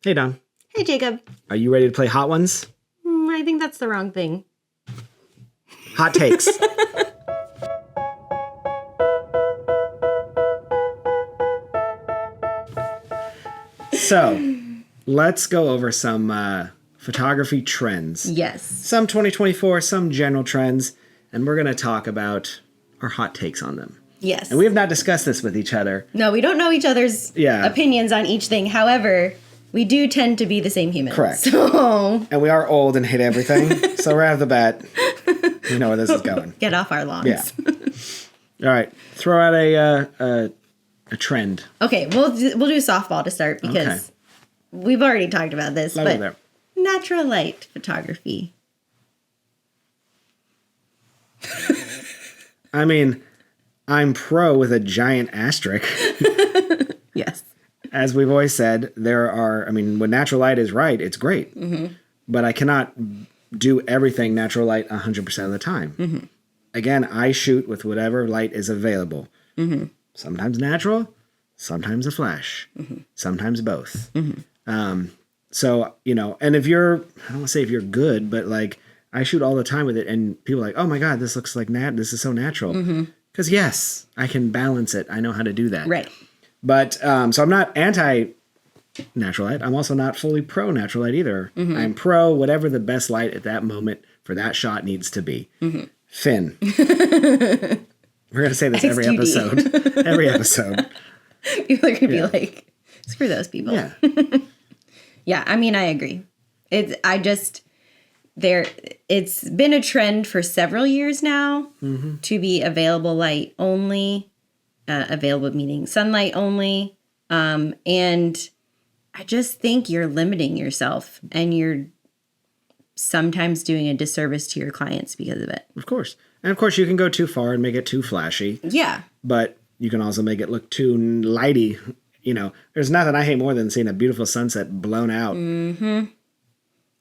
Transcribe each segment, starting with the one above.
Hey, Don. Hey, Jacob. Are you ready to play Hot Ones? I think that's the wrong thing. Hot Takes. So, let's go over some photography trends. Yes. Some 2024, some general trends, and we're going to talk about our hot takes on them. Yes. And we have not discussed this with each other. No, we don't know each other's opinions on each thing. However, we do tend to be the same humans. Correct. So And we are old and hate everything. So right off the bat, we know where this is going. Get off our lawns. Yeah. All right. Throw out a trend. Okay, we'll do softball to start because we've already talked about this. Level but there. Natural light photography. I mean, I'm pro with a giant asterisk. Yes. As we've always said, when natural light is right, it's great. Mm-hmm. But I cannot do everything natural light 100% of the time. Mm-hmm. Again, I shoot with whatever light is available. Mm-hmm. Sometimes natural, sometimes a flash, sometimes both. Mm-hmm. So, and if I don't want to say if you're good, but like I shoot all the time with it and people are like, oh my God, this looks like this is so natural. Because yes, I can balance it. I know how to do that. Right. But, so I'm not anti-natural light. I'm also not fully pro-natural light either. Mm-hmm. I'm pro whatever the best light at that moment for that shot needs to be. Mm-hmm. Finn. We're going to say this every episode. Every episode. People are going to be like, screw those people. Yeah. Yeah, I mean, I agree. It's been a trend for several years now to be available light only. Available meaning sunlight only. And I just think you're limiting yourself and you're sometimes doing a disservice to your clients because of it. Of course. And of course you can go too far and make it too flashy. Yeah. But you can also make it look too lighty. There's nothing I hate more than seeing a beautiful sunset blown out. Mm-hmm.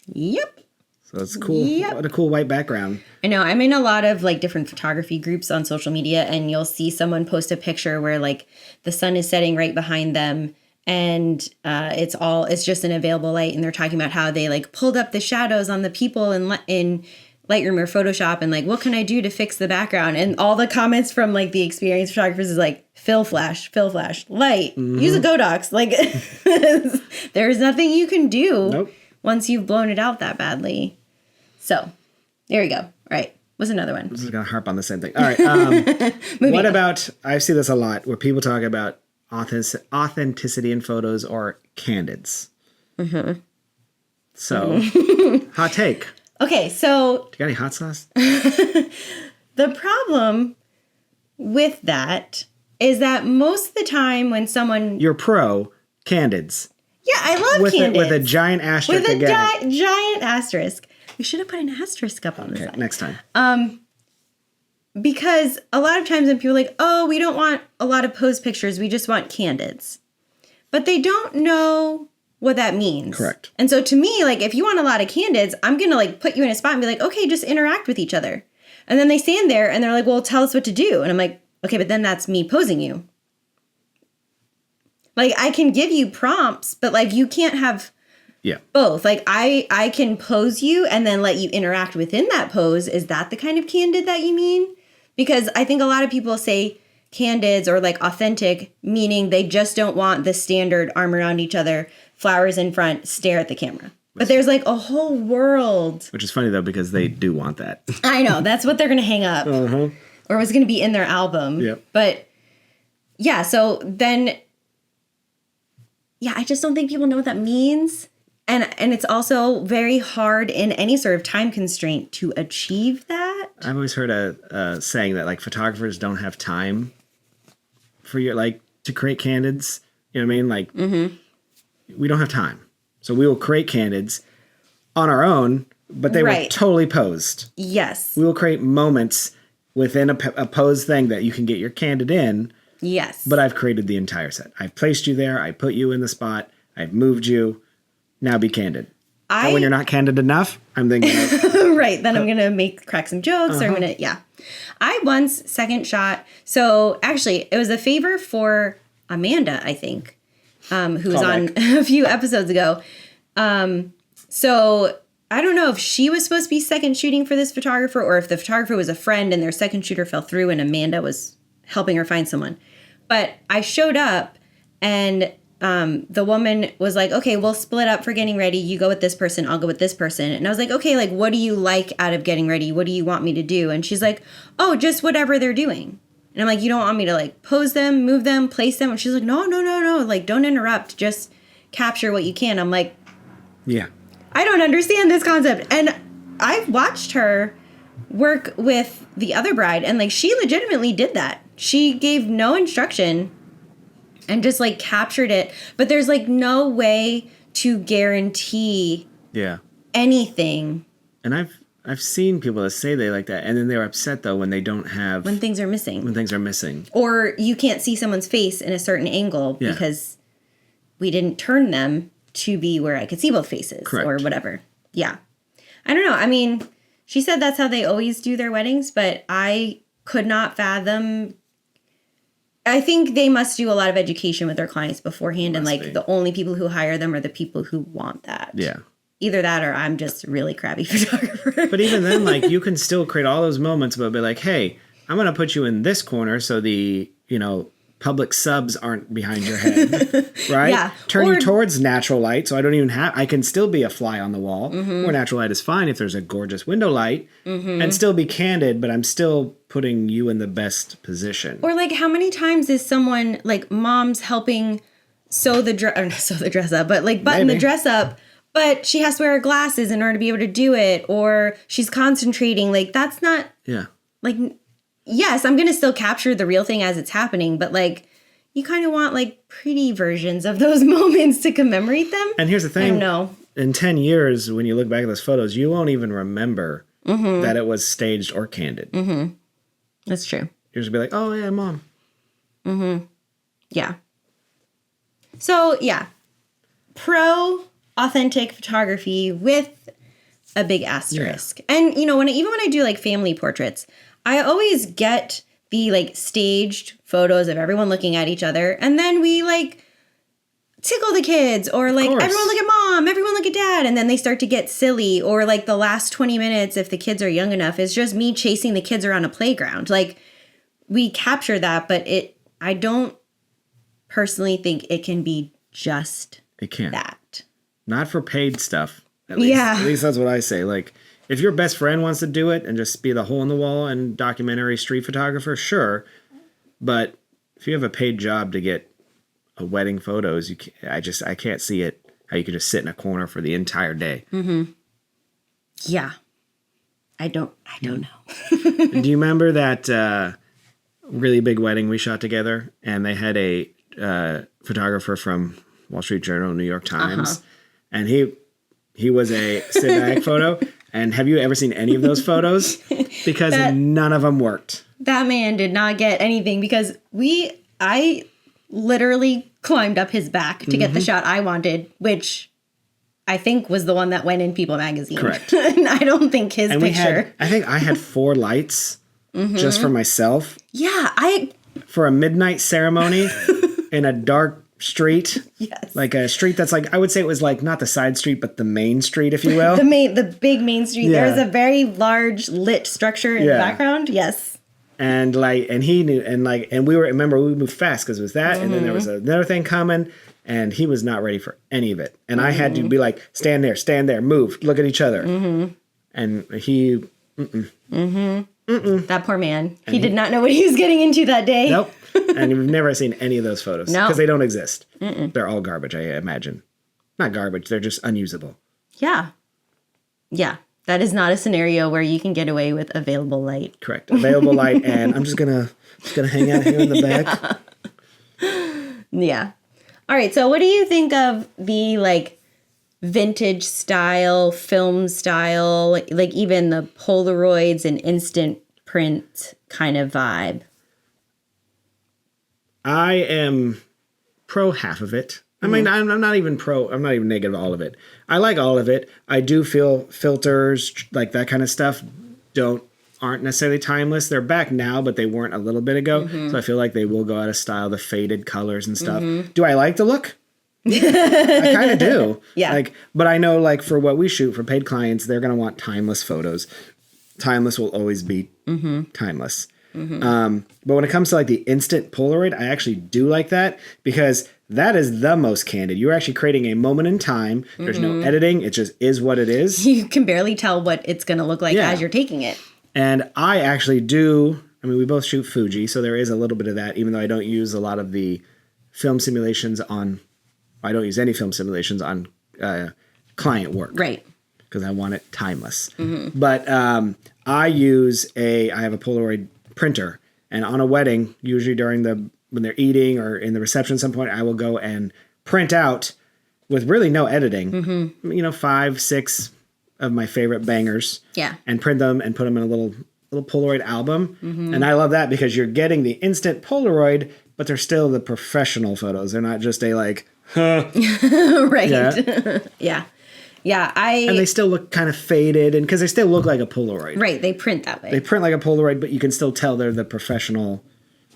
Yep. So it's cool. Yep. What a cool white background. I know. I'm in a lot of like different photography groups on social media, and you'll see someone post a picture where like the sun is setting right behind them, and it's just an available light, and they're talking about how they like pulled up the shadows on the people in Lightroom or Photoshop, and like, what can I do to fix the background? And all the comments from like the experienced photographers is like, fill flash, light, use a Godox. Like, there's nothing you can do once you've blown it out that badly. So, there you go. All right. What's another one? I'm just going to harp on the same thing. All right. What about, I see this a lot where people talk about authenticity in photos or candids. Mm-hmm. So, hot take. Okay, so... Do you got any hot sauce? The problem with that is that most of the time when someone... You're pro candids. Yeah, I love candids. With a giant asterisk again. With a giant asterisk. We should have put an asterisk up on the side. Next time. Because a lot of times when people are like, oh, we don't want a lot of pose pictures, we just want candids. But they don't know what that means. Correct. And so to me, like, if you want a lot of candids, I'm going to like put you in a spot and be like, okay, just interact with each other. And then they stand there and they're like, well, tell us what to do. And I'm like, okay, but then that's me posing you. Like, I can give you prompts, but like you can't have both. Like I can pose you and then let you interact within that pose. Is that the kind of candid that you mean? Because I think a lot of people say candids or like authentic, meaning they just don't want the standard arm around each other, flowers in front, stare at the camera. But there's like a whole world. Which is funny though, because they do want that. I know. That's what they're going to hang up. Uh-huh. Or was going to be in their album. Yep. But yeah, so then, I just don't think people know what that means. And it's also very hard in any sort of time constraint to achieve that. I've always heard a saying that like photographers don't have time for to create candids. You know what I mean? Like we don't have time. So we will create candids on our own, but they were totally posed. Yes. We will create moments within a posed thing that you can get your candid in. Yes. But I've created the entire set. I've placed you there. I put you in the spot. I've moved you. Now be candid. And when you're not candid enough, I'm thinking... right. Then I'm going to crack some jokes or I'm going to... I once second shot... So actually, it was a favor for Amanda, I think. who was on a few episodes ago. So I don't know if she was supposed to be second shooting for this photographer or if the photographer was a friend and their second shooter fell through and Amanda was helping her find someone. But I showed up and the woman was like, okay, we'll split up for getting ready. You go with this person, I'll go with this person. And I was like, okay, like, what do you like out of getting ready? What do you want me to do? And she's like, oh, just whatever they're doing. And I'm like, you don't want me to like pose them, move them, place them? And she's like, no. Like, don't interrupt. Just capture what you can. I'm like, yeah. I don't understand this concept. And I've watched her work with the other bride and like she legitimately did that. She gave no instruction and just like captured it. But there's like no way to guarantee anything. And I've seen people that say they like that, and then they're upset though when they don't have when things are missing. When things are missing. Or you can't see someone's face in a certain angle because we didn't turn them to be where I could see both faces. Correct. Or whatever. Yeah. I don't know. I mean, she said that's how they always do their weddings, but I could not fathom. I think they must do a lot of education with their clients beforehand, and like the only people who hire them are the people who want that. Yeah. Either that or I'm just a really crappy photographer. But even then, like, you can still create all those moments, but be like, hey, I'm going to put you in this corner so the, public subs aren't behind your head, right? Yeah. Turn you towards natural light, so I can still be a fly on the wall, or natural light is fine if there's a gorgeous window light, and still be candid, but I'm still putting you in the best position. Or like, how many times is someone, like, mom's helping sew the dress up, but like button the dress up, but she has to wear her glasses in order to be able to do it, or she's concentrating. Like, that's not, like, yes, I'm going to still capture the real thing as it's happening, but like, you kind of want like pretty versions of those moments to commemorate them. And here's the thing. I don't know. In 10 years, when you look back at those photos, you won't even remember that it was staged or candid. That's true. You're just be like, oh yeah, mom. Yeah. So yeah, pro authentic photography with a big asterisk. Yeah. And even when I do like family portraits, I always get the like staged photos of everyone looking at each other, and then we like tickle the kids, or like everyone look at mom, everyone look at dad, and then they start to get silly, or like the last 20 minutes, if the kids are young enough, is just me chasing the kids around a playground. Like, we capture that, but I don't personally think it can be just that. Not for paid stuff. At least. Yeah. At least that's what I say. Like, if your best friend wants to do it and just be the hole in the wall and documentary street photographer, sure. But if you have a paid job to get a wedding photos, I can't see it how you can just sit in a corner for the entire day. Yeah. I don't know. Do you remember that really big wedding we shot together, and they had a photographer from Wall Street Journal, New York Times, and he was a sit back photo. And have you ever seen any of those photos? Because none of them worked. That man did not get anything, because I literally climbed up his back to get the shot I wanted, which I think was the one that went in People magazine. Correct. And I don't think his picture. I think I had 4 lights just for myself. Yeah, for a midnight ceremony in a dark street. Yes. Like a street that's like, I would say it was like not the side street, but the main street, if you will. the big main street. Yeah. There's a very large lit structure in the background. Yes. And like, and he knew, and we moved fast because it was that. And then there was another thing coming, and he was not ready for any of it. And I had to be like, stand there, move, look at each other. And he, that poor man. He did not know what he was getting into that day. Nope. And we've never seen any of those photos. No. Because they don't exist. They're all garbage, I imagine. Not garbage, they're just unusable. Yeah. Yeah. That is not a scenario where you can get away with available light. Correct. Available light, and I'm just gonna hang out here in the back. Yeah. All right, so what do you think of the like vintage style, film style, like even the Polaroids and instant print kind of vibe? I am pro half of it. I mean, I'm not even negative all of it. I like all of it. I do feel filters, like that kind of stuff, aren't necessarily timeless. They're back now, but they weren't a little bit ago. So I feel like they will go out of style, the faded colors and stuff. Do I like the look? I kind of do. Yeah. Like, but I know, like, for what we shoot for paid clients, they're gonna want timeless photos. Timeless will always be timeless. But when it comes to like the instant Polaroid, I actually do like that because that is the most candid. You're actually creating a moment in time. There's no editing. It just is what it is. You can barely tell what it's going to look like Yeah. as you're taking it. And I actually do. I mean, we both shoot Fuji, so there is a little bit of that, even though I don't use a lot of the film simulations on. I don't use any film simulations on client work. Right. Because I want it timeless. But I have a Polaroid printer, and on a wedding, usually when they're eating or in the reception at some point, I will go and print out with really no editing, 5, 6 of my favorite bangers. Yeah. And print them and put them in a little Polaroid album. And I love that because you're getting the instant Polaroid, but they're still the professional photos. They're not just a like, Right. Yeah. Yeah. Yeah. And they still look kind of faded, and because they still look like a Polaroid. Right. They print that way. They print like a Polaroid, but you can still tell they're the professional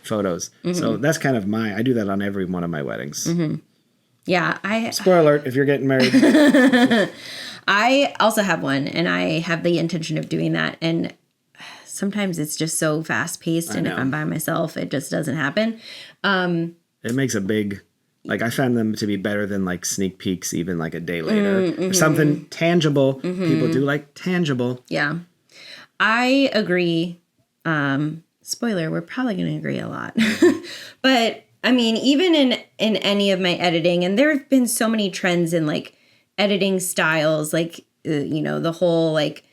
photos. So that's kind of I do that on every one of my weddings. Yeah. Spoiler alert, if you're getting married. I also have one, and I have the intention of doing that. And sometimes it's just so fast paced, and if know. I'm by myself, it just doesn't happen. It makes a big, like, I found them to be better than like sneak peeks, even like a day later. Or something tangible. People do like tangible. Yeah. I agree. Spoiler, we're probably going to agree a lot. But I mean, even in any of my editing, and there have been so many trends in like editing styles, like, the whole like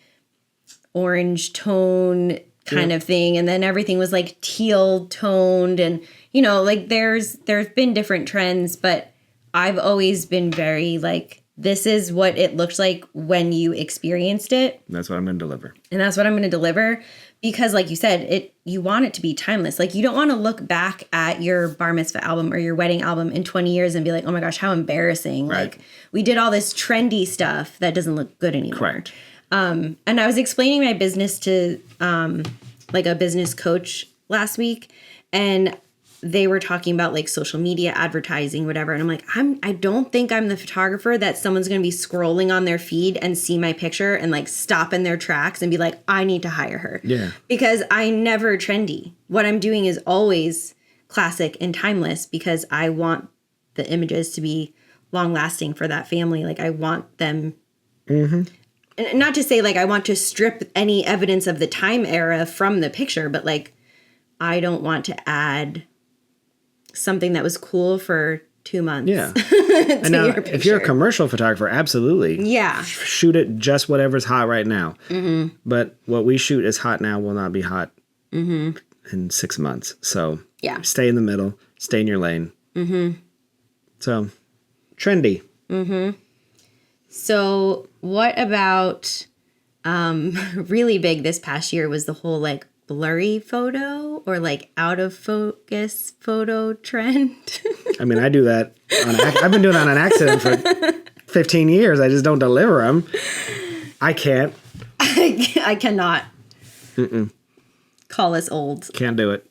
orange tone kind of thing. And then everything was like teal toned, and, like there's been different trends, but I've always been very like, this is what it looked like when you experienced it. That's what I'm going to deliver. And that's what I'm going to deliver because, like you said, you want it to be timeless. Like, you don't want to look back at your bar mitzvah album or your wedding album in 20 years and be like, oh my gosh, how embarrassing. Right. Like, we did all this trendy stuff that doesn't look good anymore. Correct. And I was explaining my business to like a business coach last week, and they were talking about like social media advertising, whatever. And I'm like, I don't think I'm the photographer that someone's going to be scrolling on their feed and see my picture and like stop in their tracks and be like, I need to hire her. Yeah. Because I'm never trendy. What I'm doing is always classic and timeless because I want the images to be long lasting for that family. Like, I want them. And not to say like I want to strip any evidence of the time era from the picture, but like, I don't want to add something that was cool for 2 months. Yeah. And now, if you're a commercial photographer, absolutely. Yeah. Shoot it just whatever's hot right now. But what we shoot is hot now will not be hot in 6 months. So Yeah. stay in the middle. Stay in your lane. So trendy. So what about really big this past year was the whole like blurry photo or like out of focus photo trend. I mean, I do that. I've been doing that on accident for 15 years. I just don't deliver them. I can't. I cannot. Call us old. Can't do it.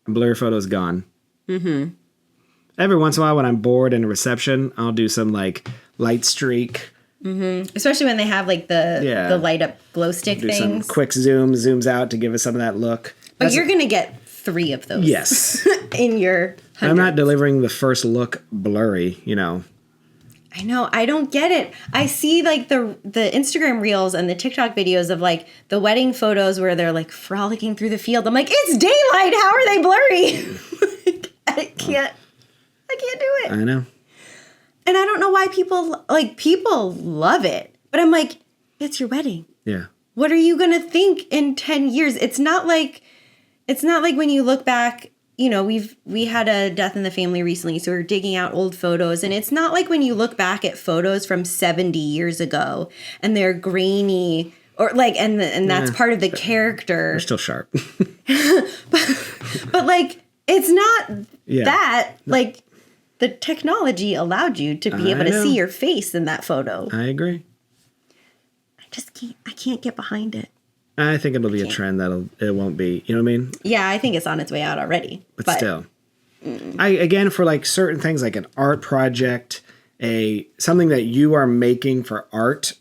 Blur photo's gone. Every once in a while when I'm bored in a reception, I'll do some like light streak. Especially when they have like the light up glow stick Do some things. quick zooms out to give us some of that look. But you're going to get 3 of those. Yes. In your 100. I'm not delivering the first look blurry, I know. I don't get it. I see like the Instagram reels and the TikTok videos of like the wedding photos where they're like frolicking through the field. I'm like, it's daylight. How are they blurry? I can't do it. I know. And I don't know why people love it. But I'm like, it's your wedding. Yeah. What are you going to think in 10 years? It's not like when you look back, we had a death in the family recently, so we're digging out old photos, and it's not like when you look back at photos from 70 years ago and they're grainy or like and that's part of the character. They're still sharp. But like it's not Yeah. that like the technology allowed you to be able to see your face in that photo. I agree. I can't get behind it. I think it'll be a trend it won't be, you know what I mean? Yeah, I think it's on its way out already. But still. Again, for like certain things like an art project, something that you are making for art,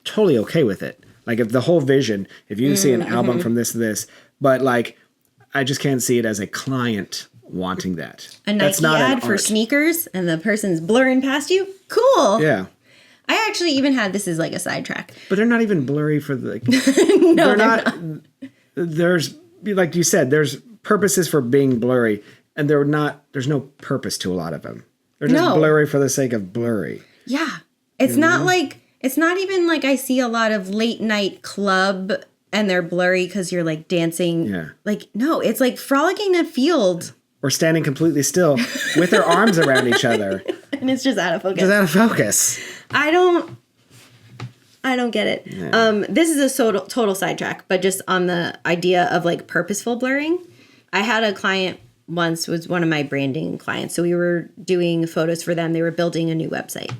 totally okay with it. Like if the whole vision, if you see an album from this to this, but like I just can't see it as a client wanting that. A Nike ad for sneakers and the person's blurring past you. Cool. Yeah. I actually even had, this is like a sidetrack. But they're not even blurry for the, like, No, they're not. There's, like you said, there's purposes for being blurry, and there's no purpose to a lot of them. They're just blurry for the sake of blurry. Yeah. It's not like, it's not even like I see a lot of late night club and they're blurry because you're like dancing. Yeah. Like, no, it's like frolicking in a field. Or standing completely still with their arms around each other. And it's just out of focus. Just out of focus. I don't get it. Yeah. This is a total sidetrack, but just on the idea of like purposeful blurring. I had a client once, was one of my branding clients. So we were doing photos for them. They were building a new website.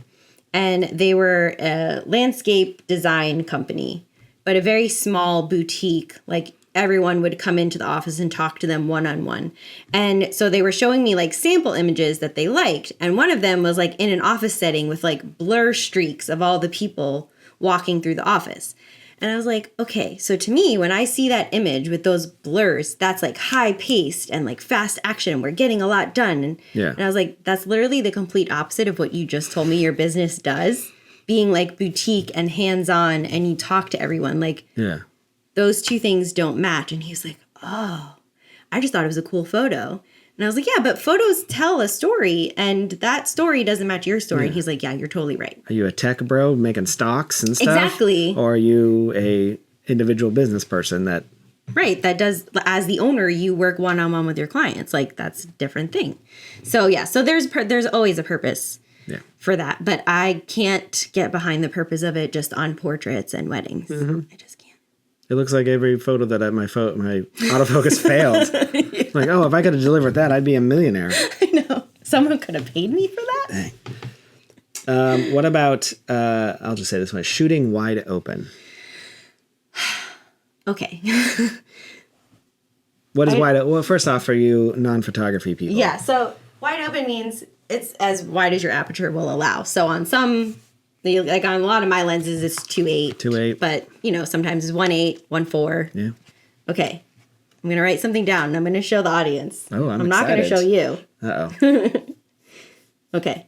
And they were a landscape design company, but a very small boutique. Like everyone would come into the office and talk to them one-on-one. And so they were showing me like sample images that they liked. And one of them was like in an office setting with like blur streaks of all the people walking through the office. And I was like, okay, so to me, when I see that image with those blurs, that's like high paced and like fast action. We're getting a lot done. And I was like, that's literally the complete opposite of what you just told me your business does. Being like boutique and hands-on, and you talk to everyone. Like, those two things don't match. And he's like, oh, I just thought it was a cool photo. And I was like, yeah, but photos tell a story, and that story doesn't match your story. And he's like, yeah, you're totally right. Are you a tech bro making stocks and stuff? Exactly. Or are you a individual business person that... Right, that does, as the owner, you work one-on-one with your clients. Like, that's a different thing. So, yeah, so there's always a purpose for that. But I can't get behind the purpose of it just on portraits and weddings. I just can't. It looks like every photo that my autofocus failed. Like, oh, if I could have delivered that, I'd be a millionaire. I know. Someone could have paid me for that. Dang. What about, I'll just say this one, shooting wide open? Okay. What is wide open? Well, first off, for you non-photography people. Yeah, so wide open means it's as wide as your aperture will allow. So on some... Like on a lot of my lenses, it's 2.8. 2.8. But, you know, sometimes it's 1.8, 1.4. Yeah. Okay. I'm going to write something down, and I'm going to show the audience. Oh, I'm excited. not going to show you. Uh-oh. Okay.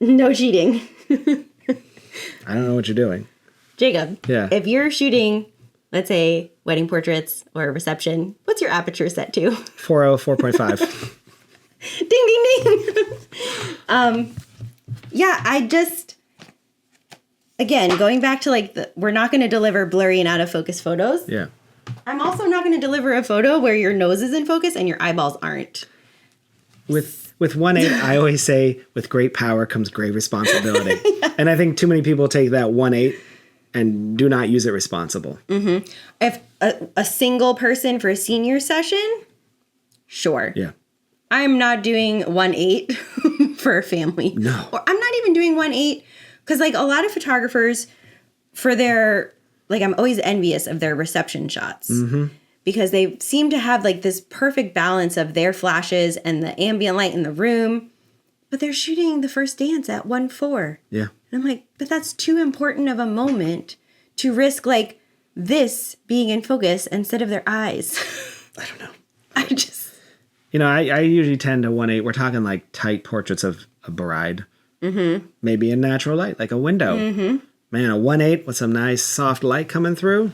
No cheating. I don't know what you're doing. Jacob. Yeah. If you're shooting, let's say, wedding portraits or a reception, what's your aperture set to? 4.0, 4.5. Ding, ding, ding. Yeah, I just, again, going back to like, we're not going to deliver blurry and out of focus photos. Yeah. I'm also not going to deliver a photo where your nose is in focus and your eyeballs aren't. With 1.8, I always say, with great power comes great responsibility. And I think too many people take that 1.8 and do not use it responsible. Mm-hmm. If a single person for a senior session, sure. Yeah. I'm not doing 1.8 for a family. No. Or I'm not even doing 1.8 because like a lot of photographers for their, like I'm always envious of their reception shots because they seem to have like this perfect balance of their flashes and the ambient light in the room, but they're shooting the first dance at 1.4. Yeah. And I'm like, but that's too important of a moment to risk like this being in focus instead of their eyes. I don't know. I just... You know, I usually tend to 1.8. We're talking like tight portraits of a bride. Mm-hmm. Maybe in natural light, like a window. Mm-hmm. Man, a 1.8 with some nice soft light coming through.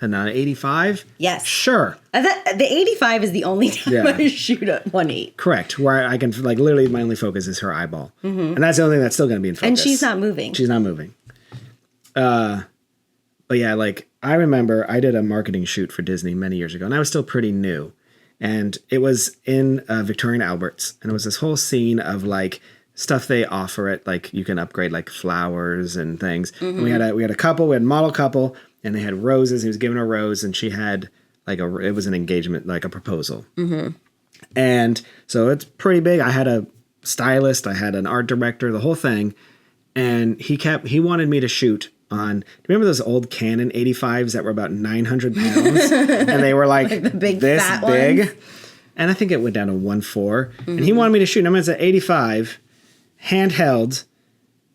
And an 85? Yes. Sure. The 85 is the only time I shoot at 1.8. Correct. Where I can, like, literally my only focus is her eyeball. Mm-hmm. And that's the only thing that's still going to be in focus. And she's not moving. She's not moving. But yeah, like, I remember I did a marketing shoot for Disney many years ago, and I was still pretty new. And it was in Victorian Albert's, and it was this whole scene of like stuff they offer it, like you can upgrade like flowers and things. Mm-hmm. And we had a couple, we had a model couple, and they had roses. He was giving her a rose, and she had like it was an engagement, like a proposal. Mm-hmm. And so it's pretty big. I had a stylist, I had an art director, the whole thing, and he wanted me to shoot on, do you remember those old Canon 85s that were about 900 pounds? And they were like the big this fat big. ones? And I think it went down to 1.4. And he wanted me to shoot him as an 85, handheld,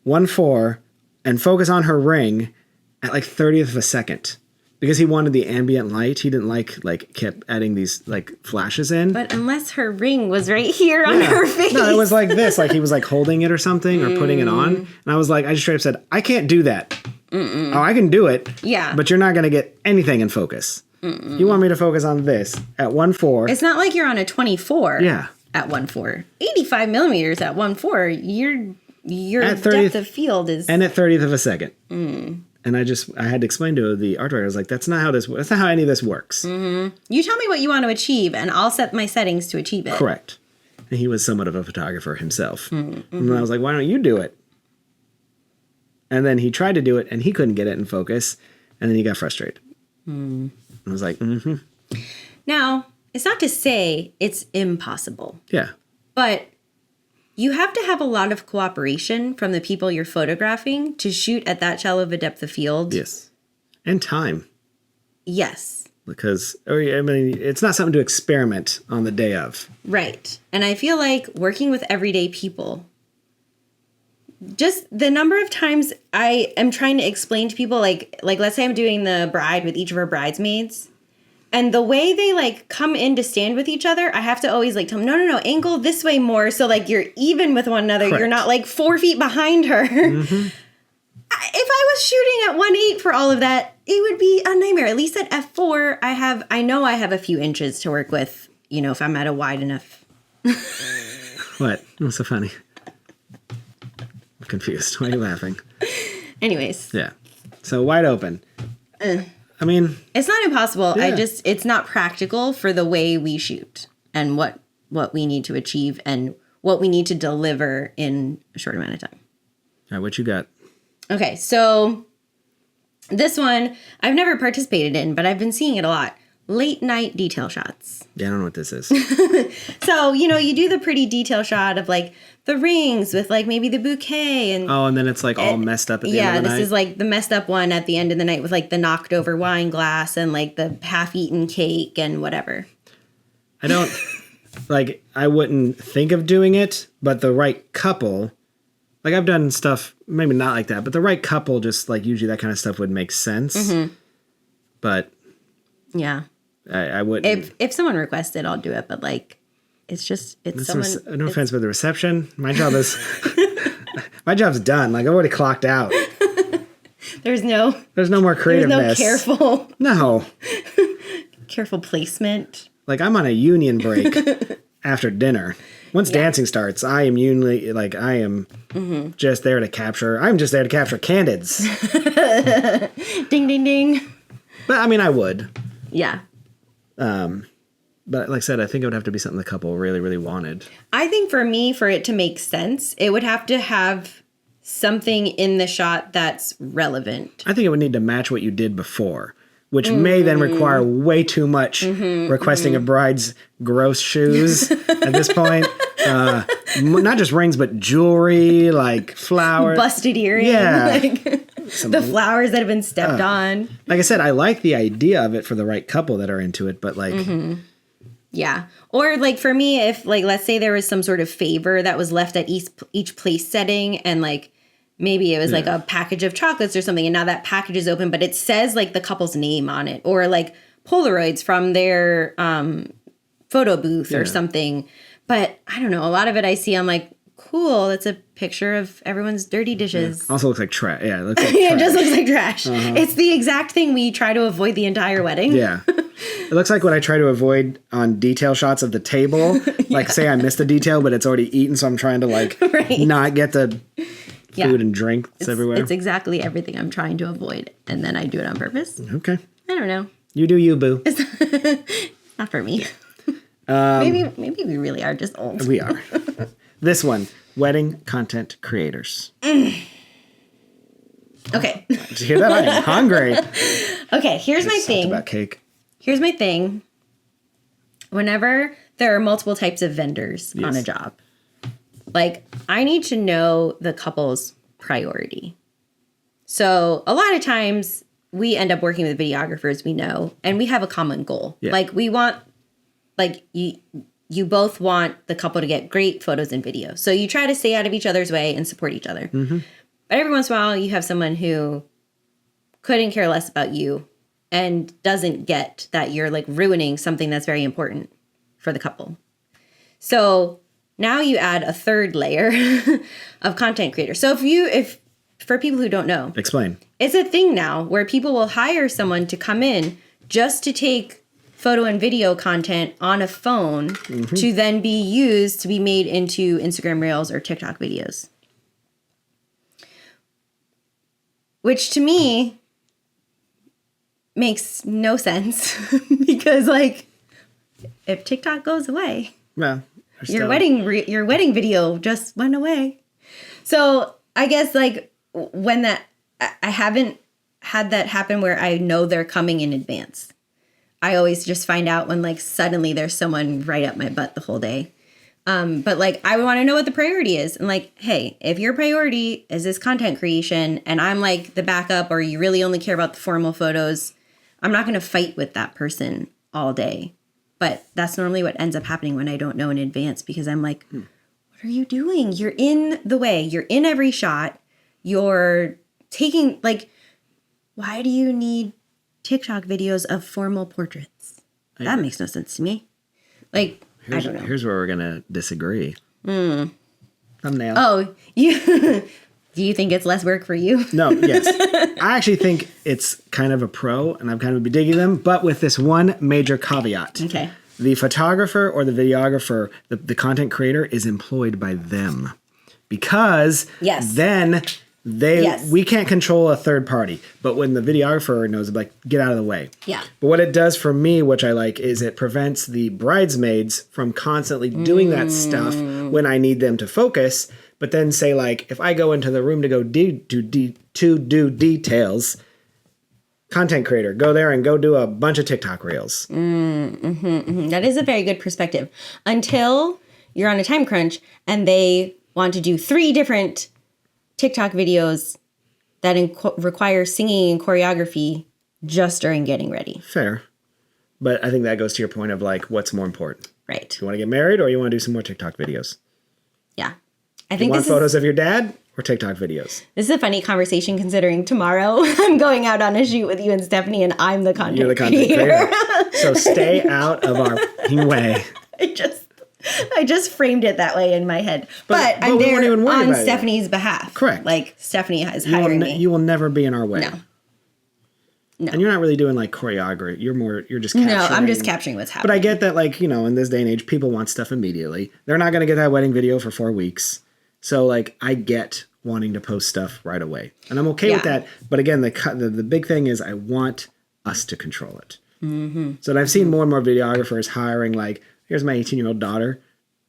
1.4, and focus on her ring at like 30th of a second. Because he wanted the ambient light. He didn't like kept adding these like flashes in. But unless her ring was right here on her face. No, it was like this. Like he was like holding it or something or putting it on. And I was like, I just straight up said, I can't do that. Oh, I can do it. Yeah. But you're not going to get anything in focus. You want me to focus on this at 1.4. It's not like you're on a 24 Yeah. at 1.4. 85 millimeters at 1.4, your At 30th depth of field is... And at 30th of a second. And I had to explain to the art director, I was like, that's not how any of this works. You tell me what you want to achieve, and I'll set my settings to achieve it. Correct. And he was somewhat of a photographer himself. And I was like, why don't you do it? And then he tried to do it, and he couldn't get it in focus. And then he got frustrated. And I was like, Now, it's not to say it's impossible, yeah. but you have to have a lot of cooperation from the people you're photographing to shoot at that shallow of a depth of field. Yes. And time. Yes. Because, I mean, it's not something to experiment on the day of. Right. And I feel like working with everyday people, just the number of times I am trying to explain to people, like let's say I'm doing the bride with each of her bridesmaids, and the way they like come in to stand with each other, I have to always like tell them, no, angle this way more. So like you're even with one another. Correct. You're not like 4 feet behind her. If I was shooting at 1.8 for all of that, it would be a nightmare. At least at f4, I know I have a few inches to work with, if I'm at a wide enough. What? What's so funny? I'm confused. Why are you laughing? Anyways. Yeah. So wide open. I mean, it's not impossible. Yeah. It's not practical for the way we shoot and what we need to achieve and what we need to deliver in a short amount of time. all right, what you got? Okay, so this one I've never participated in, but I've been seeing it a lot. Late night detail shots. Yeah, I don't know what this is. So, you do the pretty detail shot of like the rings with like maybe the bouquet and And then it's like all messed up at the end of the night. this is like the messed up one at the end of the night with like the knocked over wine glass and like the half eaten cake and whatever. I don't I wouldn't think of doing it, but the right couple, like I've done stuff maybe not like that, but the right couple, just like usually that kind of stuff would make sense. But yeah. I wouldn't. If someone requested, I'll do it. But like, it's someone. No offense, but the reception. My job is. My job's done. Like I already clocked out. There's no more creativeness. careful. No. Careful placement. Like I'm on a union break after dinner. Once dancing starts, I am just there to capture. I'm just there to capture candids. Ding ding ding. But I mean, I would. Yeah. But like I said, I think it would have to be something the couple really, really wanted. I think for it to make sense, it would have to have something in the shot that's relevant. I think it would need to match what you did before, which may then require way too much requesting a bride's gross shoes at this point. Not just rings, but jewelry, like flowers. Busted earring. Yeah. The flowers that have been stepped on. Like I said, I like the idea of it for the right couple that are into it, but like... Yeah. Or like for me, if like, let's say there was some sort of favor that was left at each place setting and like maybe it was like a package of chocolates or something and now that package is open, but it says like the couple's name on it or like Polaroids from their photo booth or something. But I don't know. A lot of it I see, I'm like, cool. That's a picture of everyone's dirty dishes. Also looks like trash. Yeah, it looks like It trash. just looks like trash. It's the exact thing we try to avoid the entire wedding. Yeah. It looks like what I try to avoid on detail shots of the table. Like, say I missed a detail, but it's already eaten, so I'm trying to, like, not get the food and drink everywhere. It's exactly everything I'm trying to avoid, and then I do it on purpose. Okay. I don't know. You do you, boo. Not for me. Maybe we really are just old. We are. This one, wedding content creators. Okay. Did you hear that? I am hungry. Okay, here's my Talked thing. about cake. Here's my thing. Whenever there are multiple types of vendors on a job, like I need to know the couple's priority. So a lot of times we end up working with videographers we know, and we have a common goal. Yeah. Like we want, like you both want the couple to get great photos and videos. So you try to stay out of each other's way and support each other. Mm-hmm. But every once in a while you have someone who couldn't care less about you and doesn't get that you're like ruining something that's very important for the couple. So now you add a third layer of content creators. So if for people who don't know, Explain. it's a thing now where people will hire someone to come in just to take photo and video content on a phone to then be used to be made into Instagram Reels or TikTok videos. Which to me makes no sense because like if TikTok goes away, Well, your wedding video just went away. So I guess like when that, I haven't had that happen where I know they're coming in advance. I always just find out when like suddenly there's someone right up my butt the whole day. But like I would want to know what the priority is. And like, hey, if your priority is this content creation and I'm like the backup, or you really only care about the formal photos, I'm not going to fight with that person all day. But that's normally what ends up happening when I don't know in advance, because I'm like, what are you doing? You're in the way. You're in every shot. You're taking, like, why do you need TikTok videos of formal portraits? That makes no sense to me. Like, I don't know. Here's where we're going to disagree. Thumbnail. Oh, you do you think it's less work for you? No, yes. I actually think it's kind of a pro, and I'm kind of been digging them, but with this one major caveat. Okay. The photographer or the videographer, the content creator, is employed by them. Because then we can't control a third party. But when the videographer knows, like, get out of the way. Yeah. But what it does for me, which I like, is it prevents the bridesmaids from constantly doing that stuff when I need them to focus. But then say, like, if I go into the room to go do details, content creator, go there and go do a bunch of TikTok reels. That is a very good perspective. Until you're on a time crunch and they want to do 3 different TikTok videos that require singing and choreography just during getting ready. Fair. But I think that goes to your point of, like, what's more important? Right. You want to get married or you want to do some more TikTok videos? Yeah. I think You want photos of your dad or TikTok videos? This is a funny conversation considering tomorrow I'm going out on a shoot with you and Stephanie and I'm the content You're the content creator. So stay out of our way. I just framed it that way in my head. But I'm we there weren't even worried on about it. Stephanie's behalf. Correct. Like Stephanie is hiring me. You will never be in our way. No. And you're not really doing like choreography. You're just capturing. No, I'm just capturing what's happening. But I get that, like, you know, in this day and age, people want stuff immediately. They're not going to get that wedding video for 4 weeks. So, like, I get wanting to post stuff right away. And I'm okay with that. But again, the big thing is I want us to control it. So I've seen more and more videographers hiring, like, here's my 18-year-old daughter,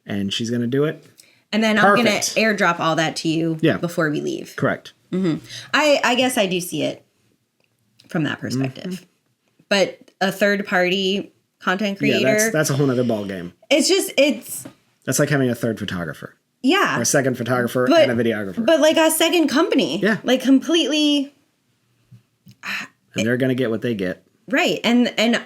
and she's going to do it. And then I'm going to airdrop all that to you before we leave. Correct. I guess I do see it from that perspective. But a third-party content creator... Yeah, that's a whole other ballgame. That's like having a third photographer. Yeah. Or a second photographer and a videographer. But like a second company. Yeah. Like completely... And they're going to get what they get. Right. And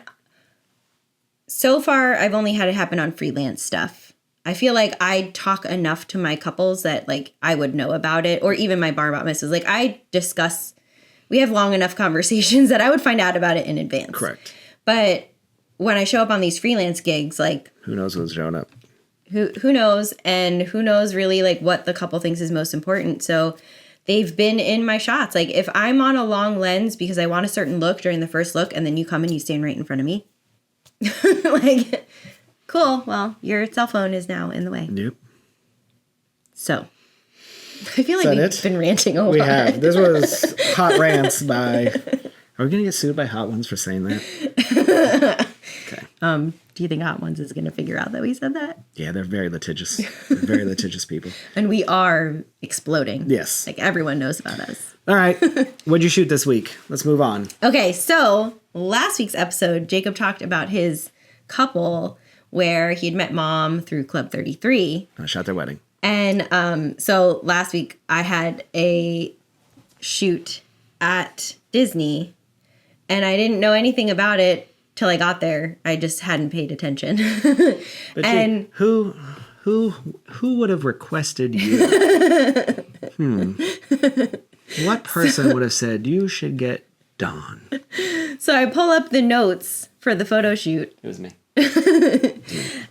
so far, I've only had it happen on freelance stuff. I feel like I talk enough to my couples that, like, I would know about it. Or even my bar misses. Like, we have long enough conversations that I would find out about it in advance. Correct. But when I show up on these freelance gigs, like... Who knows who's showing up? Who knows? And who knows really, like, what the couple thinks is most important. So they've been in my shots. Like, if I'm on a long lens because I want a certain look during the first look and then you come and you stand right in front of me. Like, cool. Well, your cell phone is now in the way. Yep. So I feel like we've been ranting a lot. We have. This was Hot Rants by... Are we going to get sued by Hot Ones for saying that? Okay. Do you think Hot Ones is going to figure out that we said that? Yeah, they're very litigious. They're very litigious people. And we are exploding. Yes. Like, everyone knows about us. All right. What'd you shoot this week? Let's move on. Okay, so last week's episode, Jacob talked about his couple where he'd met Mom through Club 33. I shot their wedding. And so last week I had a shoot at Disney, and I didn't know anything about it till I got there. I just hadn't paid attention. But And who would have requested you? What person would have said you should get Dawn? so I pull up the notes for the photo shoot. It was me. It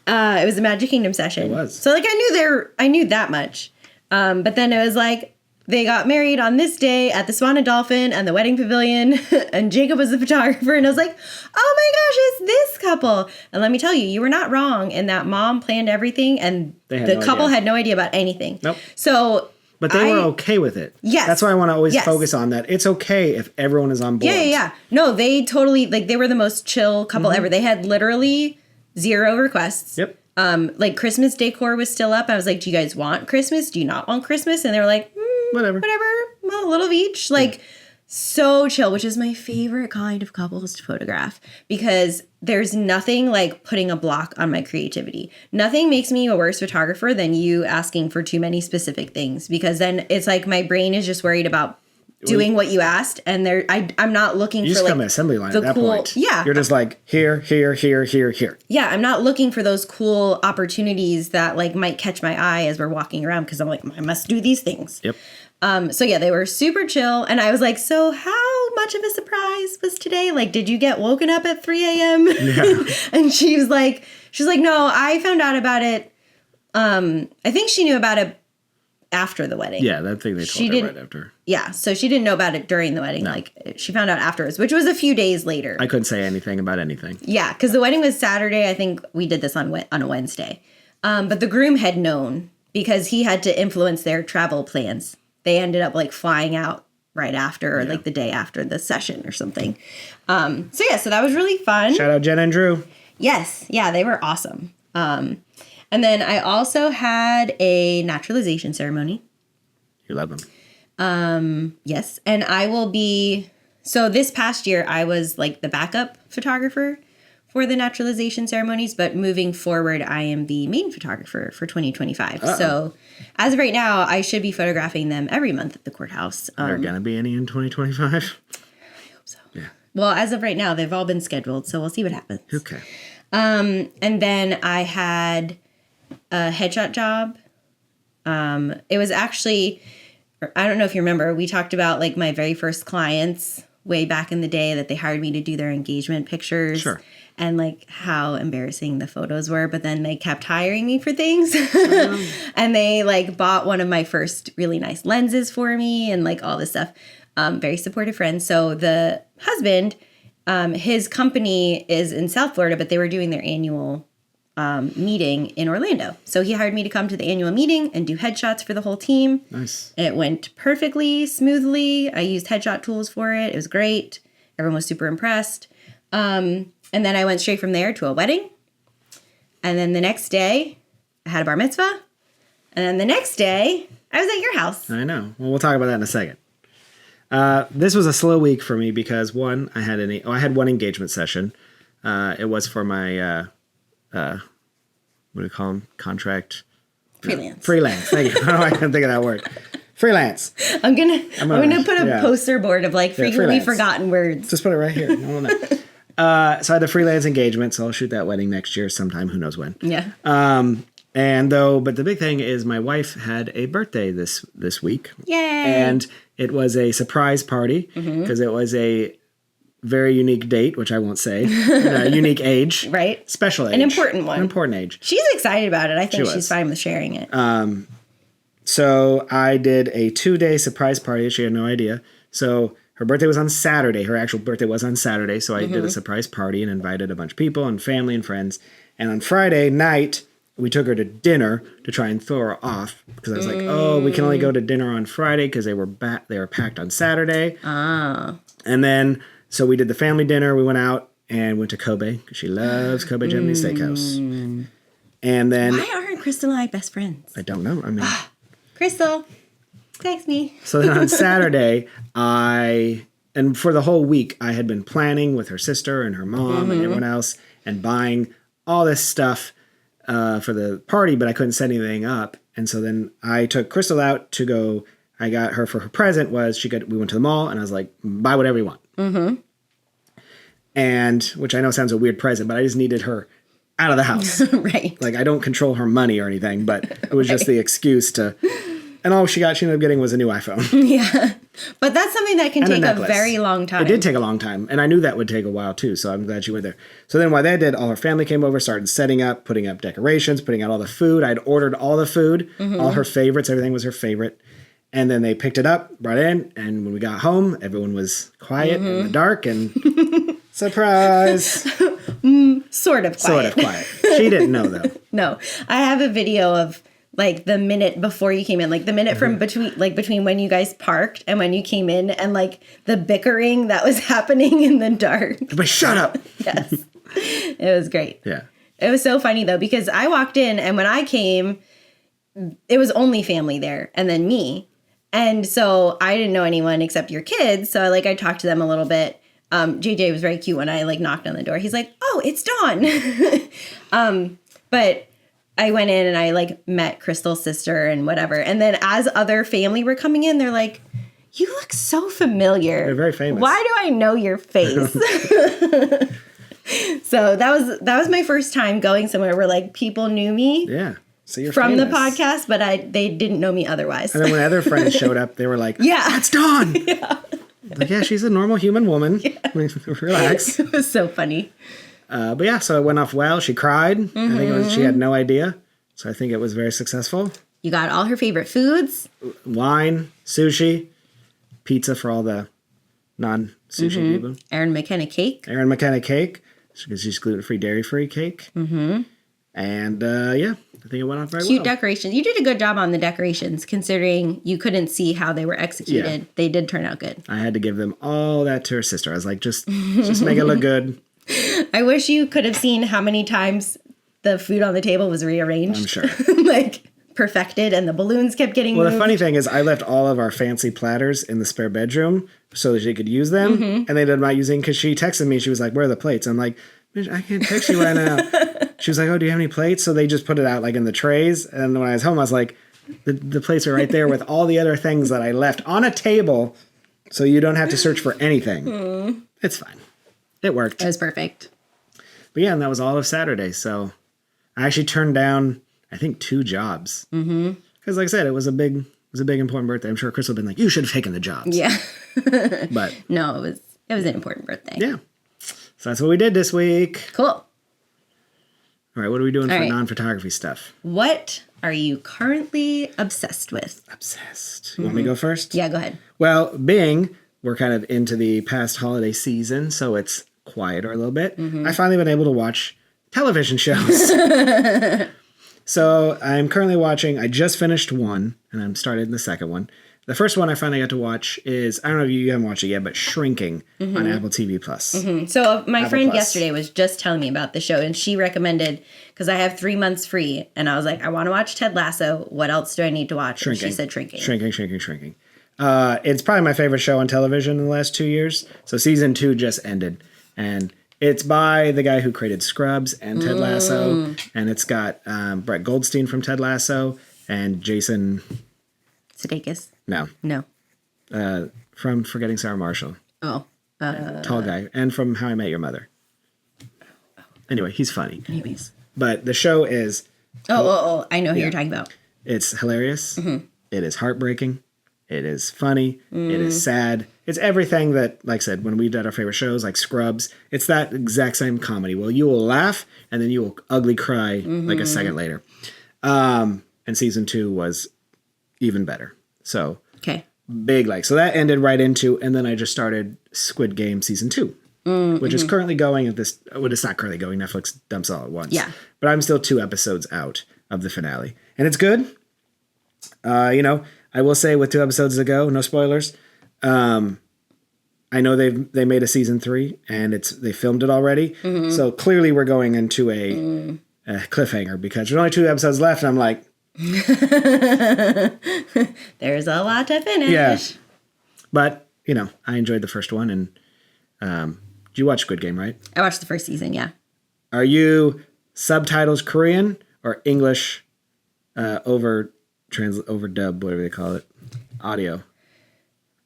was a Magic Kingdom session. It was. So like I knew that much. But then it was like they got married on this day at the Swan and Dolphin and the Wedding Pavilion, and Jacob was the photographer, and I was like, oh my gosh, it's this couple. And let me tell you, you were not wrong in that mom planned everything and the couple had no idea about anything. Nope. So But they were okay with it. Yes. That's why I want to always focus on that. It's okay if everyone is on board. Yeah. No, they totally, like, they were the most chill couple ever. They had literally 0 requests. Yep. Like, Christmas decor was still up. I was like, do you guys want Christmas? Do you not want Christmas? And they were like, Whatever. Well, a little of each. Like, so chill, which is my favorite kind of couples to photograph, because there's nothing like putting a block on my creativity. Nothing makes me a worse photographer than you asking for too many specific things, because then it's like my brain is just worried about doing what you asked, and I'm not looking You for just like come assembly line the at that cool, point. yeah. You're just like here. Yeah, I'm not looking for those cool opportunities that like might catch my eye as we're walking around, because I'm like, I must do these things. Yep. So yeah, they were super chill, and I was like, so how much of a surprise was today? Like, did you get woken up at 3 a.m.? Yeah. And she's like, no, I found out about it. I think she knew about it after the wedding. Yeah, that thing they told her right after. Yeah, so she didn't know about it during the wedding. No. Like, she found out afterwards, which was a few days later. I couldn't say anything about anything. Yeah, because the wedding was Saturday. I think we did this on a Wednesday. But the groom had known, because he had to influence their travel plans. They ended up like flying out right after, or like the day after the session or something. So that was really fun. Shout out Jen and Drew. Yes. Yeah, they were awesome. And then I also had a naturalization ceremony. You love them. Yes. And I will be, so this past year I was like the backup photographer for the naturalization ceremonies, but moving forward, I am the main photographer for 2025. Uh-oh. So as of right now, I should be photographing them every month at the courthouse. Are there going to be any in 2025? I hope so. Yeah. Well, as of right now, they've all been scheduled, so we'll see what happens. Okay. And then I had a headshot job. It was actually, I don't know if you remember, we talked about like my very first clients way back in the day that they hired me to do their engagement pictures. Sure. And like how embarrassing the photos were, but then they kept hiring me for things. And they like bought one of my first really nice lenses for me and like all this stuff. Very supportive friends. So the husband, his company is in South Florida, but they were doing their annual meeting in Orlando. So he hired me to come to the annual meeting and do headshots for the whole team. Nice. It went perfectly, smoothly. I used headshot tools for it. It was great. Everyone was super impressed. And then I went straight from there to a wedding. And then the next day, I had a bar mitzvah. And then the next day, I was at your house. I know. Well, we'll talk about that in a second. This was a slow week for me because, one, I had one engagement session. It was for my, what do we call them? Contract? Freelance. Freelance. Thank you. I can't think of that word. Freelance. I'm gonna put a poster board of like frequently forgotten words. Just put it right here. No. So I had the freelance engagement, so I'll shoot that wedding next year sometime. Who knows when? Yeah. But the big thing is my wife had a birthday this week. Yay! And it was a surprise party because it was a very unique date, which I won't say. Unique age. Right. Special age. An important one. An important age. She's excited about it. I think she's fine with sharing it. So I did a 2-day surprise party. She had no idea. So her birthday was on Saturday. Her actual birthday was on Saturday. So I did a surprise party and invited a bunch of people and family and friends. And on Friday night, we took her to dinner to try and throw her off. Because I was like, oh, we can only go to dinner on Friday because they were packed on Saturday. Ah. And then, so we did the family dinner. We went out and went to Kobe because she loves Kobe Japanese Steakhouse. And then... Why aren't Crystal and I best friends? I don't know. I mean... Crystal, text me. So then on Saturday, and for the whole week, I had been planning with her sister and her mom and everyone else and buying all this stuff for the party, but I couldn't set anything up. And so then I took Crystal out to go I got her for her present was we went to the mall and I was like, buy whatever you want. Mm-hmm. And which I know sounds a weird present, but I just needed her out of the house. Right. Like I don't control her money or anything, but it was just the excuse to. And all she ended up getting was a new iPhone. Yeah. But that's something that can take a very long time. It did take a long time. And I knew that would take a while too. So I'm glad she went there. So then while that did, all her family came over, started setting up, putting up decorations, putting out all the food. I'd ordered all the food, all her favorites. Everything was her favorite. And then they picked it up, brought it in. And when we got home, everyone was quiet in the dark and surprise. Sort of quiet. Sort of quiet. She didn't know though. No. I have a video of like the minute before you came in, like the minute from between when you guys parked and when you came in and like the bickering that was happening in the dark. But shut up. Yes. It was great. Yeah. It was so funny though, because I walked in and when I came, it was only family there and then me. And so I didn't know anyone except your kids. So I talked to them a little bit. JJ was very cute when I knocked on the door. He's like, "Oh, it's Dawn." But I went in and I met Crystal's sister and whatever. And then as other family were coming in, they're like, "You look so familiar. They're very famous. Why do I know your face?" So that was my first time going somewhere where people knew me. Yeah. So you're from famous. the podcast, but they didn't know me otherwise. And then when other friends showed up, they were like, "Yeah, that's Dawn." Yeah. Yeah, she's a normal human woman. Yeah. Relax. It was so funny. But yeah, so it went off well. She cried. I think she had no idea. So I think it was very successful. You got all her favorite foods. Wine, sushi, pizza for all the non-sushi people. Erin McKenna cake. Erin McKenna cake. Because she's gluten-free, dairy-free cake. Mm-hmm. And yeah, I think it went off very well. Cute decorations. You did a good job on the decorations, considering you couldn't see how they were executed. Yeah. They did turn out good. I had to give them all that to her sister. I was like, just make it look good. I wish you could have seen how many times the food on the table was rearranged. I'm sure. Perfected, and the balloons kept getting moved. Well, the funny thing is I left all of our fancy platters in the spare bedroom so that she could use them. And they ended up not using because she texted me. She was like, "Where are the plates?" I'm like, "I can't text you right now." She was like, "Oh, do you have any plates?" So they just put it out in the trays. And when I was home, I was like, the plates are right there with all the other things that I left on a table so you don't have to search for anything. It's fine. It worked. It was perfect. But yeah, and that was all of Saturday. So I actually turned down, I think, 2 jobs. Because like I said, it was a big important birthday. I'm sure Chris would have been like, "You should have taken the jobs." Yeah. But no, it was an important birthday. Yeah. So that's what we did this week. Cool. All right, what are we doing for non-photography stuff? What are you currently obsessed with? Obsessed. You want me to go first? Yeah, go ahead. Well, we're kind of into the past holiday season, so it's quieter a little bit. I finally been able to watch television shows. So I'm currently watching, I just finished one, and I'm started the second one. The first one I finally got to watch is, I don't know if you haven't watched it yet, but Shrinking on Apple TV+. So my friend yesterday was just telling me about the show, and she recommended, because I have 3 months free, and I was like, I want to watch Ted Lasso. What else do I need to watch? Shrinking. And she said Shrinking. Shrinking. It's probably my favorite show on television in the last 2 years. So season 2 just ended, and it's by the guy who created Scrubs and Ted Lasso, and it's got Brett Goldstein from Ted Lasso and Jason Sudeikis. No. From Forgetting Sarah Marshall. Oh. Tall guy. And from How I Met Your Mother. Anyway, he's funny. Anyways. But the show is... I know who you're talking about. It's hilarious. It is heartbreaking. It is funny. It is sad. It's everything that, like I said, when we did our favorite shows, like Scrubs, it's that exact same comedy. Well, you will laugh, and then you will ugly cry a second later. And season 2 was even better. So... Okay. Big so that ended right into, and then I just started Squid Game season 2, which is currently going at this. Well, it's not currently going. Netflix dumps all at once. Yeah. But I'm still 2 episodes out of the finale, and it's good. I will say with 2 episodes to go, no spoilers. I know they made a season 3, and they filmed it already. So clearly we're going into a cliffhanger because there's only 2 episodes left, and I'm like. There's a lot to finish. Yeah. But, I enjoyed the first one. And did you watch Squid Game, right? I watched the first season, yeah. Are you subtitles Korean or English overdub, whatever they call it? audio?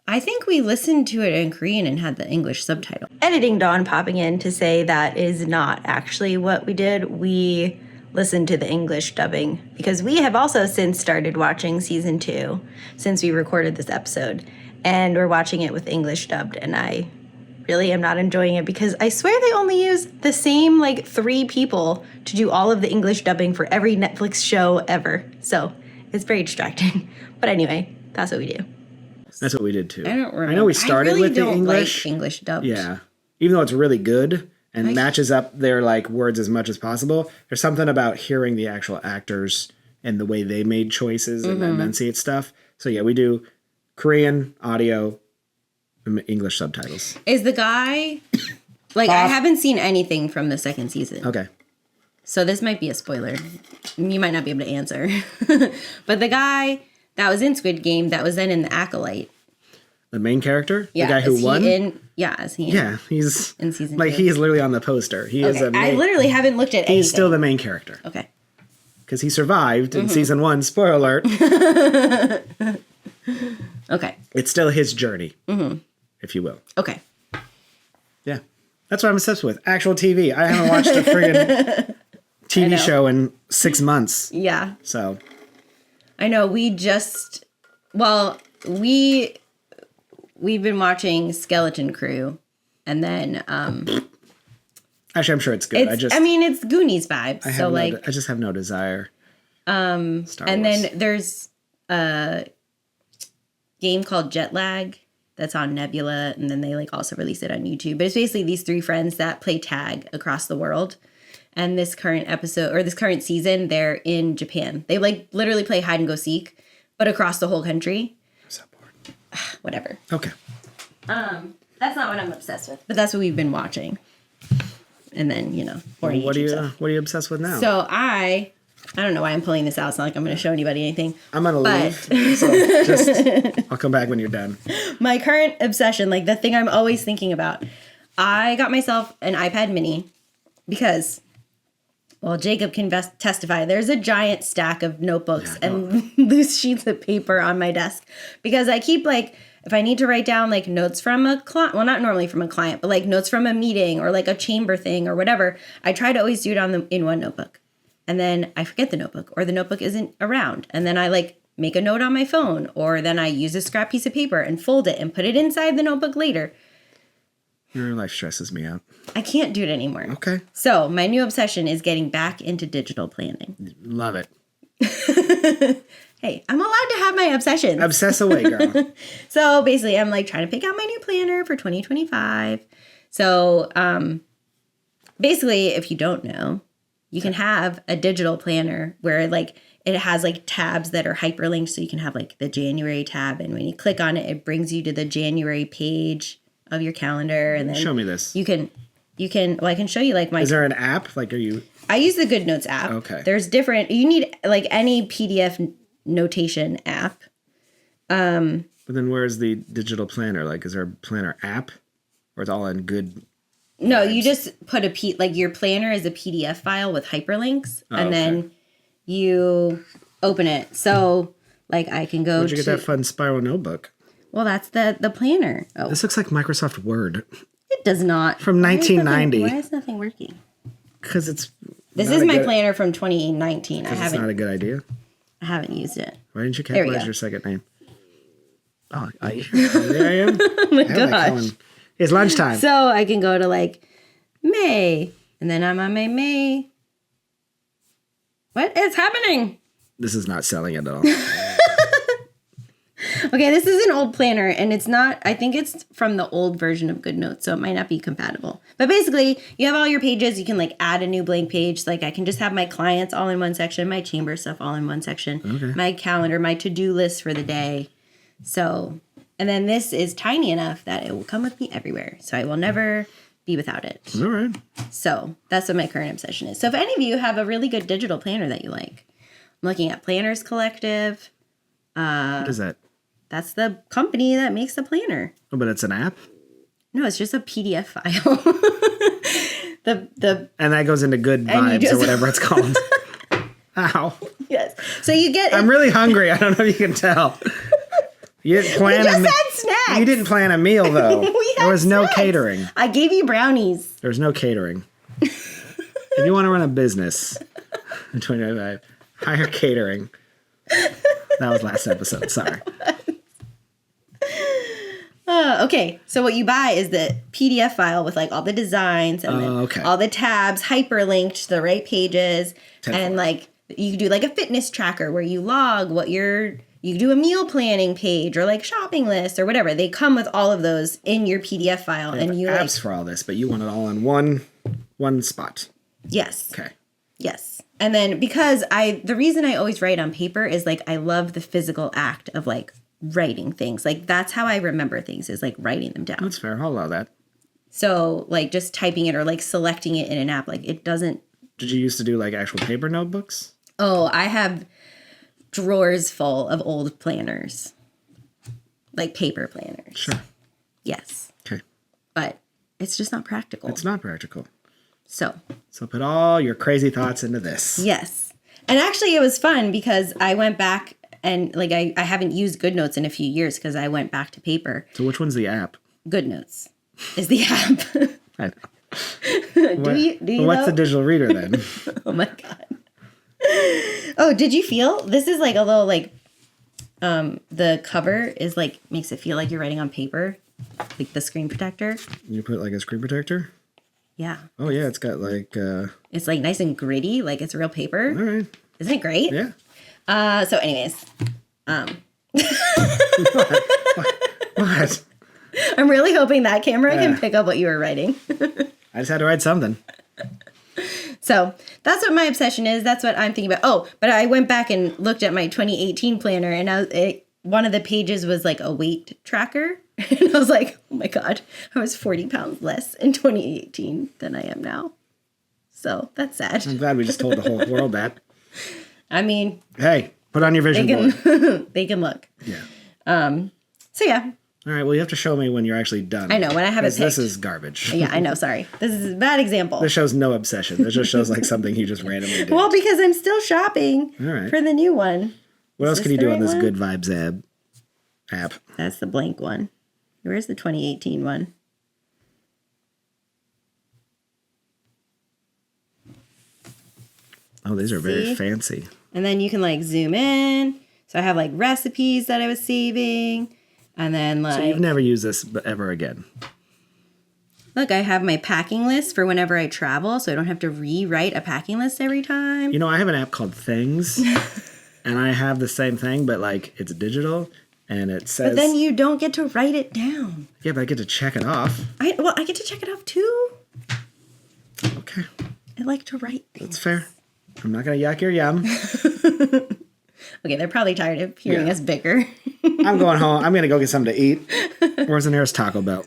I think we listened to it in Korean and had the English subtitle. Editing Dawn popping in to say that is not actually what we did. We listened to the English dubbing because we have also since started watching season 2 since we recorded this episode. And we're watching it with English dubbed, and I really am not enjoying it because I swear they only use the same like 3 people to do all of the English dubbing for every Netflix show ever. So it's very distracting. But anyway, that's what we do. That's what we did too. I don't remember. I know we started with the English. Like English dubbed. Yeah. Even though it's really good and matches up their like words as much as possible, there's something about hearing the actual actors and the way they made choices and enunciate stuff. So yeah, we do Korean audio, English subtitles. Is the guy like I haven't seen anything from the second season. Okay. So this might be a spoiler. You might not be able to answer. But the guy that was in Squid Game that was then in The Acolyte. The main character? Yeah, the guy who won? Is he in? Yeah, he's in season like 2. he's literally on the poster. He is I literally haven't looked at anything. He's still the main character. Okay. Because he survived in season 1, spoiler alert. Okay. It's still his journey, if you will. Okay. Yeah. That's what I'm obsessed with. Actual TV. I haven't watched a friggin' TV show in 6 months. Yeah. So. I know. We've been watching Skeleton Crew, and then Actually, I'm sure it's good. it's Goonies vibes. I just have no desire. Star Wars. Then there's a game called Jet Lag that's on Nebula, and then they like also release it on YouTube. But it's basically these 3 friends that play tag across the world. And this current episode or this current season, they're in Japan. They like literally play hide and go seek, but across the whole country. I'm so bored. Whatever. Okay. That's not what I'm obsessed with, but that's what we've been watching. And then What are you obsessed with now? So I don't know why I'm pulling this out. It's not like I'm going to show anybody anything. I'm gonna leave. So I'll come back when you're done. My current obsession, like the thing I'm always thinking about, I got myself an iPad mini because, well, Jacob can testify. There's a giant stack of notebooks and loose sheets of paper on my desk because I keep like, if I need to write down like notes from a client, well, not normally from a client, but like notes from a meeting or like a chamber thing or whatever, I try to always do it in one notebook. And then I forget the notebook or the notebook isn't around. And then I like make a note on my phone or then I use a scrap piece of paper and fold it and put it inside the notebook later. Your life stresses me out. I can't do it anymore. Okay. So my new obsession is getting back into digital planning. Love it. Hey, I'm allowed to have my obsessions. Obsess away, girl. So basically, I'm like trying to pick out my new planner for 2025. So basically, if you don't know, you can have a digital planner where like it has like tabs that are hyperlinked. So you can have like the January tab. And when you click on it, it brings you to the January page of your calendar. And then show me this. You can, well, I can show you like my. Is there an app? Like, I use the GoodNotes app. Okay. There's different, you need like any PDF notation app. But then where's the digital planner? Like, is there a planner app? Or it's all in good? No, you just put like your planner is a PDF file with hyperlinks. And then you open it. So like I can go Where'd you get that fun spiral notebook? Well, that's the planner. Oh, this looks like Microsoft Word. It does not. From 1990. Why is nothing working? Because it's. This is my planner from 2019. It's not a good idea. I haven't used it. Why didn't you capitalize your second name? Oh, there I am. Oh my gosh. It's lunchtime. So I can go to like May, and then I'm on my May. What is happening? This is not selling it at all. Okay, this is an old planner, and it's not, I think it's from the old version of GoodNotes, so it might not be compatible. But basically, you have all your pages. You can like add a new blank page. Like I can just have my clients all in one section, my chamber stuff all in one section, my calendar, my to-do list for the day. So, and then this is tiny enough that it will come with me everywhere. So I will never be without it. All right. So that's what my current obsession is. So if any of you have a really good digital planner that you like, I'm looking at Planners Collective. What is that? That's the company that makes the planner. Oh, but it's an app? No, it's just a PDF file. And that goes into Good Vibes or whatever it's called. Ow. Yes. So you get... I'm really hungry. I don't know if you can tell. You didn't plan We just a had snacks. You didn't plan a meal though. We There had was no snacks. catering. I gave you brownies. There's no catering. If you want to run a business in 2025, hire catering. That was last episode. Sorry. Okay, so what you buy is the PDF file with like all the designs and then okay. all the tabs hyperlinked to the right pages, 10-4. and like you do like a fitness tracker where you log what you do a meal planning page or like shopping list or whatever. They come with all of those in your PDF file, and you apps for all this, but you want it all in one spot. yes. Okay. Yes. And then because the reason I always write on paper is like I love the physical act of like writing things. Like that's how I remember things, is like writing them down. That's fair. I'll allow that. So like just typing it or like selecting it in an app, like it doesn't. Did you used to do like actual paper notebooks? Oh, I have drawers full of old planners, like paper planners. Sure. Yes. Okay. But it's just not practical. It's not practical. So So put all your crazy thoughts into this. yes. And actually it was fun because I went back and like I haven't used GoodNotes in a few years because I went back to paper. So which one's the app? GoodNotes is the app. I know. do you What's know? the digital reader then? Oh my god. Oh, did you feel this is like a little like the cover is like makes it feel like you're writing on paper, like the screen protector. You put like a screen protector? Yeah. Oh yeah, it's got like It's like nice and gritty, like it's real paper. all right. Isn't it great? Yeah. So anyways, What? I'm really hoping that camera can pick up what you were writing. I just had to write something. So that's what my obsession is. That's what I'm thinking about. Oh, but I went back and looked at my 2018 planner, and one of the pages was like a weight tracker. And I was like, oh my God, I was 40 pounds less in 2018 than I am now. So that's sad. I'm glad we just told the whole world that. I mean, Hey, put on your vision they board. can, they can look. Yeah. So yeah, All right. Well, you have to show me when you're actually done. I know, when I have it 'Cause this picked. is garbage. yeah, I know. Sorry. This is a bad example. This shows no obsession. This just shows like something you just randomly did. Well, because I'm still shopping All right. for the new one. What else this can you the do on right this one? Good Vibes app? That's the blank one. Where's the 2018 one? Oh, these are very See? fancy. And then you can like zoom in. So I have like recipes that I was saving. And then like, So you've never used this ever again. look, I have my packing list for whenever I travel. So I don't have to rewrite a packing list every time. You know, I have an app called Things, and I have the same thing, but like it's digital, and it says. But then you don't get to write it down. Yeah, but I get to check it off. I get to check it off too. Okay, I like to write things. that's fair. I'm not gonna yuck your yum. Okay, they're probably tired of hearing Yeah. us bicker. I'm going home. I'm gonna go get something to eat. Where's the nearest Taco Bell?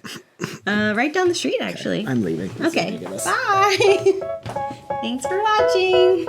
Right down the street, actually. I'm leaving. That's Okay, ridiculous. bye. Thanks for watching.